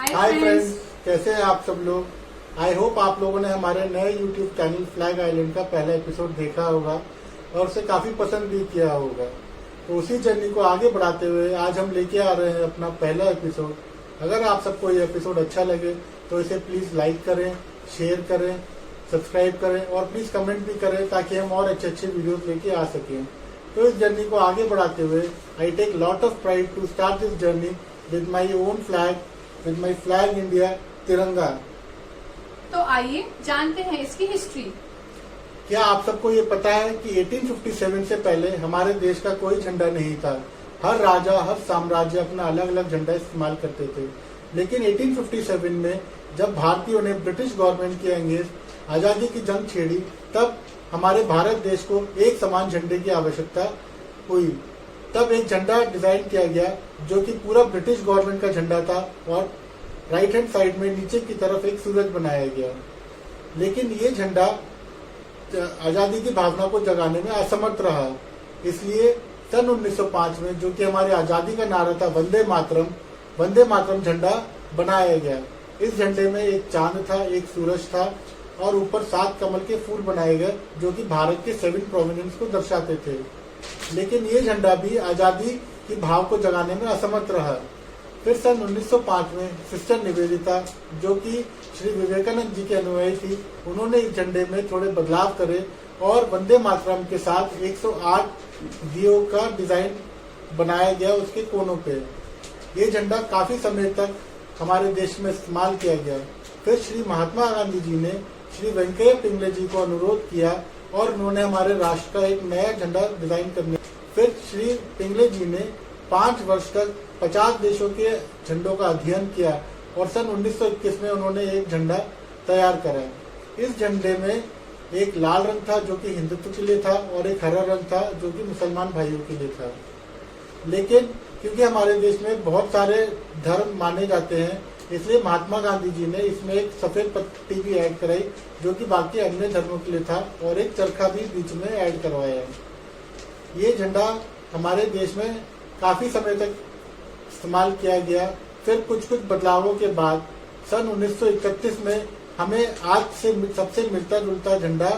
Hi friends, कैसे हैं आप सब लोग। आई होप आप लोगों ने हमारे नए यूट्यूब चैनल फ्लैग आइलैंड का पहला एपिसोड देखा होगा और उसे काफी पसंद भी किया होगा। तो उसी जर्नी को आगे बढ़ाते हुए आज हम लेके आ रहे हैं अपना पहला एपिसोड। अगर आप सबको ये एपिसोड अच्छा लगे तो इसे प्लीज लाइक करें, शेयर करें, सब्सक्राइब करें और प्लीज कमेंट भी करें ताकि हम और अच्छे अच्छे वीडियोस लेके आ सकें। तो इस जर्नी को आगे बढ़ाते हुए I take lot of pride to start this journey with my own flag, with my flag India, Tiranga. तो आइए जानते हैं इसकी हिस्ट्री। क्या आप सबको ये पता है कि 1857 से पहले हमारे देश का कोई झंडा नहीं था। हर राजा, हर साम्राज्य अपना अलग अलग झंडा इस्तेमाल करते थे। लेकिन 1857 में जब भारतीयों ने ब्रिटिश गवर्नमेंट के अगेंस्ट आजादी की जंग छेड़ी, तब हमारे भारत देश को एक समान झंडे की आवश्यकता हुई। तब एक झंडा डिजाइन किया गया जो कि पूरा ब्रिटिश गवर्नमेंट का झंडा था और राइट हैंड साइड में नीचे की तरफ एक सूरज बनाया गया। लेकिन ये झंडा आजादी की भावना को जगाने में असमर्थ रहा। इसलिए सन 1905 में, जो कि हमारी आजादी का नारा था वंदे मातरम झंडा बनाया गया। इस झंडे में एक चांद था, एक सूरज था और ऊपर 7 कमल के फूल बनाए गए जो कि भारत के 7 प्रोविंस को दर्शाते थे। लेकिन ये झंडा भी आजादी की भाव को जगाने में असमर्थ रहा। फिर सन 1905 में सिस्टर निवेदिता, जो कि श्री विवेकानंद जी के अनुयायी थी, उन्होंने इस झंडे में थोड़े बदलाव करे और वंदे मातरम के साथ 108 दियों का डिजाइन बनाया गया उसके कोनों पे। ये झंडा काफी समय तक हमारे देश में इस्तेमाल किया गया। फिर श्री महात्मा गांधी जी ने श्री वेंकैया पिंगले जी को अनुरोध किया और उन्होंने हमारे राष्ट्र का एक नया झंडा डिजाइन करने। फिर श्री पिंगले जी ने 5 वर्ष तक 50 देशों के झंडों का अध्ययन किया और सन 1921 में उन्होंने एक झंडा तैयार करा। इस झंडे में एक लाल रंग था जो कि हिंदुत्व के लिए था और एक हरा रंग था जो कि मुसलमान भाइयों के लिए था। लेकिन क्योंकि हमारे देश में बहुत सारे धर्म माने जाते हैं, इसलिए महात्मा गांधी जी ने इसमें एक सफेद पट्टी भी ऐड कराई जो कि बाकी अन्य धर्मों के लिए था और एक चरखा भी बीच में ऐड करवाया। ये झंडा हमारे देश में काफी समय तक इस्तेमाल किया गया। फिर कुछ बदलावों के बाद सन 1931 में हमें आज से सबसे मिलता जुलता झंडा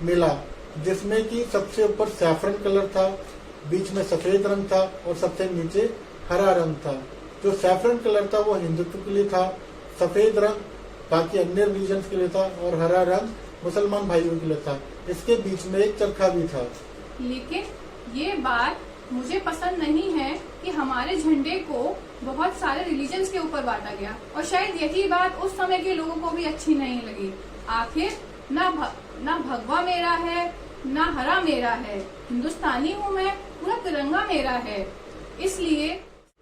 मिला, जिसमें कि सबसे ऊपर सैफरन कलर था, बीच में सफेद रंग था और सबसे नीचे हरा रंग था। जो सैफरन कलर था वो हिंदुत्व के लिए था, सफेद रंग बाकी अन्य रिलीजन्स के लिए था और हरा रंग मुसलमान भाइयों के लिए था। इसके बीच में एक चरखा भी था। लेकिन ये बात मुझे पसंद नहीं है कि हमारे झंडे को बहुत सारे रिलीजन्स के ऊपर बांटा गया और शायद यही बात उस समय के लोगों को भी अच्छी नहीं लगी। आखिर ना भगवा मेरा है, ना हरा मेरा है, हिंदुस्तानी हूँ मैं, पूरा तिरंगा मेरा है। इसलिए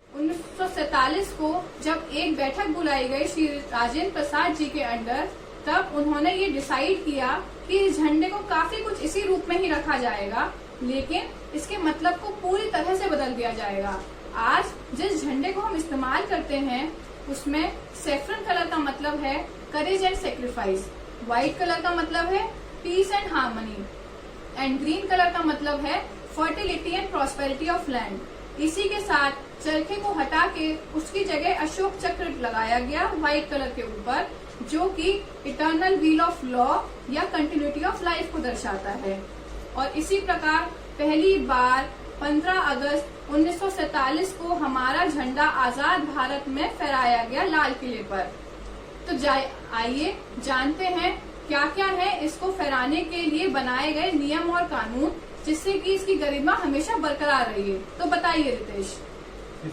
1947 को जब एक बैठक बुलाई गई श्री राजेंद्र प्रसाद जी के अंडर, तब उन्होंने ये डिसाइड किया कि इस झंडे को काफी कुछ इसी रूप में ही रखा जाएगा, लेकिन इसके मतलब को पूरी तरह से बदल दिया जाएगा। आज जिस झंडे को हम इस्तेमाल करते हैं उसमें सैफरन कलर का मतलब है courage and sacrifice, white colour का मतलब है peace and harmony and green colour का मतलब है fertility and prosperity of land. इसी के साथ चरखे को हटा के उसकी जगह अशोक चक्र लगाया गया व्हाइट कलर के ऊपर, जो कि इटर्नल व्हील ऑफ लॉ या कंटिन्यूटी ऑफ लाइफ को दर्शाता है। और इसी प्रकार पहली बार 15 अगस्त 1947 को हमारा झंडा आजाद भारत में फहराया गया लाल किले पर। तो आइए जानते हैं क्या क्या है इसको फहराने के लिए बनाए गए नियम और कानून, जिससे कि इसकी गरिमा हमेशा बरकरार रही है। तो बताइए रितेश।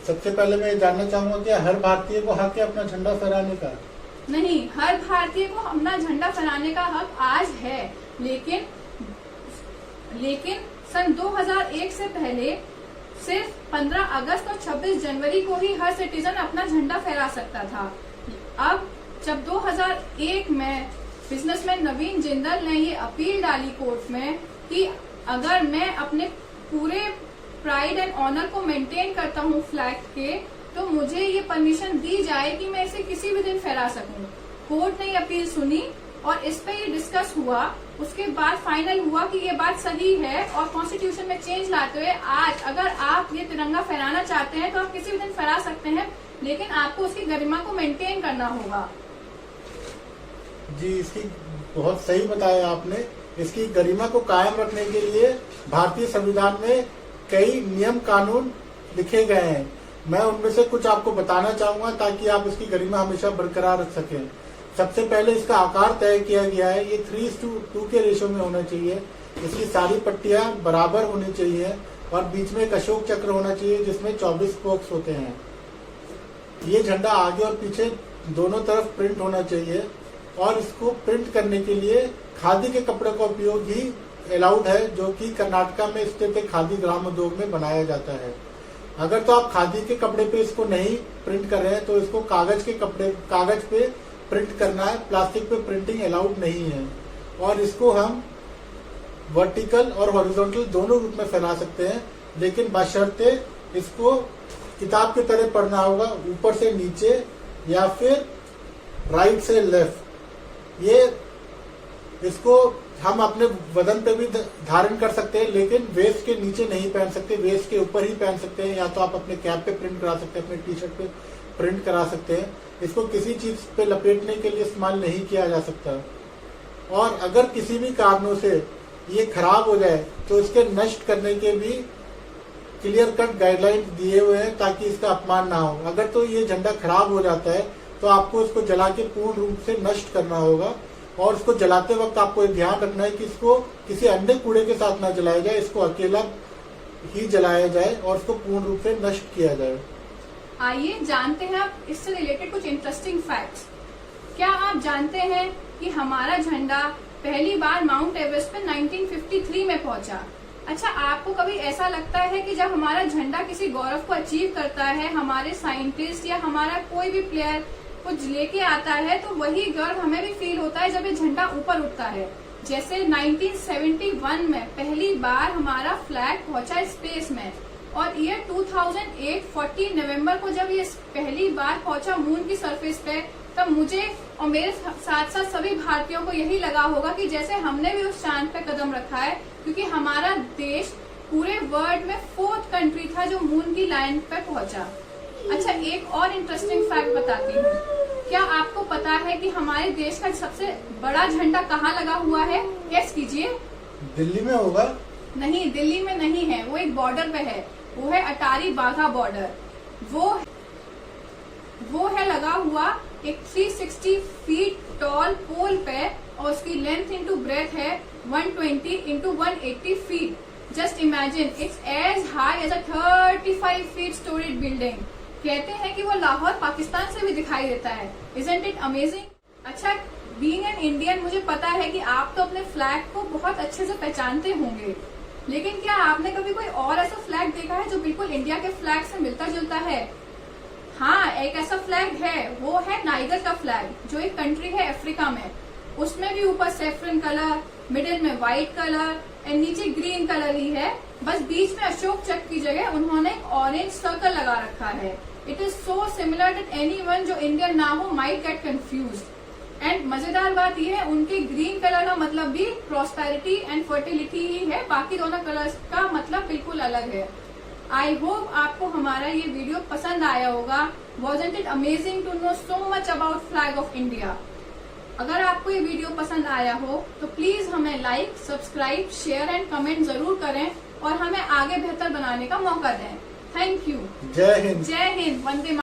सबसे पहले मैं जानना चाहूंगा कि हर भारतीय को हक है अपना झंडा फहराने का? नहीं, हर भारतीय को अपना झंडा फहराने का हक आज है, लेकिन सन 2001 से पहले सिर्फ 15 अगस्त और 26 जनवरी को ही हर सिटीजन अपना झंडा फहरा सकता था। अब जब 2001 में बिजनेसमैन नवीन जिंदल ने ये अपील डाली कोर्ट में कि अगर मैं अपने पूरे प्राइड एंड ऑनर को मेंटेन करता हूँ फ्लैग के, तो मुझे ये परमिशन दी जाए कि मैं इसे किसी भी दिन फहरा सकूं। कोर्ट ने ये अपील सुनी और इस पे ये डिस्कस हुआ। उसके बाद फाइनल हुआ कि ये बात सही है और कॉन्स्टिट्यूशन में चेंज लाते हुए आज अगर आप ये तिरंगा फहराना चाहते हैं तो आप किसी भी दिन फहरा सकते हैं, लेकिन आपको उसकी गरिमा को मेंटेन करना होगा। जी, इसकी बहुत सही बताया आपने। इसकी गरिमा को कायम रखने के लिए भारतीय संविधान में कई नियम कानून लिखे गए हैं। मैं उनमें से कुछ आपको बताना चाहूंगा ताकि आप इसकी गरिमा हमेशा बरकरार रख सकें। सबसे पहले इसका आकार तय किया गया है, ये 3:2 के रेशो में होना चाहिए। इसकी सारी पट्टियां बराबर होनी चाहिए और बीच में एक अशोक चक्र होना चाहिए जिसमें 24 स्पोक्स होते हैं। ये झंडा आगे और पीछे दोनों तरफ प्रिंट होना चाहिए और इसको प्रिंट करने के लिए खादी के कपड़े का उपयोग ही अलाउड है, जो कि कर्नाटका में स्थित एक खादी ग्राम उद्योग में बनाया जाता है। अगर तो आप खादी के कपड़े पे इसको नहीं प्रिंट कर रहे हैं तो इसको कागज पे प्रिंट करना है। प्लास्टिक पे प्रिंटिंग अलाउड नहीं है और इसको हम वर्टिकल और हॉरिजॉन्टल दोनों रूप में फैला सकते हैं, लेकिन बशर्ते इसको किताब की तरह पढ़ना होगा, ऊपर से नीचे या फिर राइट से लेफ्ट। ये इसको हम अपने बदन पे भी धारण कर सकते हैं, लेकिन वेस्ट के नीचे नहीं पहन सकते, वेस्ट के ऊपर ही पहन सकते हैं। या तो आप अपने कैप पे प्रिंट करा सकते हैं, अपने टी शर्ट पे प्रिंट करा सकते हैं। इसको किसी चीज पे लपेटने के लिए इस्तेमाल नहीं किया जा सकता। और अगर किसी भी कारणों से ये खराब हो जाए तो इसके नष्ट करने के भी क्लियर कट गाइडलाइंस दिए हुए हैं ताकि इसका अपमान ना हो। अगर तो ये झंडा खराब हो जाता है तो आपको इसको जला के पूर्ण रूप से नष्ट करना होगा और इसको जलाते वक्त आपको एक ध्यान रखना है कि इसको किसी अन्य कूड़े के साथ ना जलाया जाए, इसको अकेला ही जलाया जाए और इसको पूर्ण रूप से नष्ट किया जाए। आइए जानते हैं अब इससे रिलेटेड कुछ इंटरेस्टिंग फैक्ट्स। क्या आप जानते हैं कि हमारा झंडा पहली बार माउंट एवरेस्ट पे 1953 में पहुंचा? अच्छा, आपको कभी ऐसा लगता है कि जब हमारा झंडा किसी गौरव को अचीव करता है, हमारे साइंटिस्ट या हमारा कोई भी प्लेयर कुछ लेके आता है, तो वही गर्व हमें भी फील होता है जब ये झंडा ऊपर उठता है। जैसे 1971 में पहली बार हमारा फ्लैग पहुंचा स्पेस में और ईयर 2008 14 नवंबर को जब ये पहली बार पहुंचा मून की सरफेस पे, तब मुझे और मेरे साथ साथ सभी भारतीयों को यही लगा होगा कि जैसे हमने भी उस चांद पे कदम रखा है, क्योंकि हमारा देश पूरे वर्ल्ड में 4th कंट्री था जो मून की लाइन पे पहुंचा। अच्छा, एक और इंटरेस्टिंग फैक्ट बताती हूँ। क्या आपको पता है कि हमारे देश का सबसे बड़ा झंडा कहाँ लगा हुआ है? गेस कीजिए। दिल्ली में होगा? नहीं, दिल्ली में नहीं है, वो एक बॉर्डर पे है। वो है अटारी वाघा बॉर्डर। वो है लगा हुआ एक 360 फीट टॉल पोल पे और उसकी लेंथ इंटू ब्रेथ है 120 into 180 feet. Just imagine, it's as high as a 35 feet storeyed building. कहते हैं कि वो लाहौर पाकिस्तान से भी दिखाई देता है। Isn't it amazing? अच्छा, बीइंग एन इंडियन, मुझे पता है कि आप तो अपने फ्लैग को बहुत अच्छे से पहचानते होंगे, लेकिन क्या आपने कभी कोई और ऐसा फ्लैग देखा है जो बिल्कुल इंडिया के फ्लैग से मिलता जुलता है? हाँ, एक ऐसा फ्लैग है, वो है नाइगर का फ्लैग, जो एक कंट्री है अफ्रीका में। उसमें भी ऊपर सेफ्रन कलर, मिडिल में व्हाइट कलर एंड नीचे ग्रीन कलर ही है, बस बीच में अशोक चक्र की जगह उन्होंने एक ऑरेंज सर्कल लगा रखा है। It is so similar that anyone जो इंडियन ना हो माइट गेट कंफ्यूज्ड। एंड मजेदार बात यह है, उनके ग्रीन कलर का मतलब भी प्रॉस्पेरिटी एंड फर्टिलिटी ही है, बाकी दोनों कलर्स का मतलब बिल्कुल अलग है। आई होप आपको हमारा ये वीडियो पसंद आया होगा। Wasn't it amazing to know so much about flag of India? अगर आपको ये वीडियो पसंद आया हो तो प्लीज हमें like, subscribe, share and comment जरूर करें और हमें आगे बेहतर बनाने का मौका दें। Thank you. जय हिंद। जय हिंद। वंदे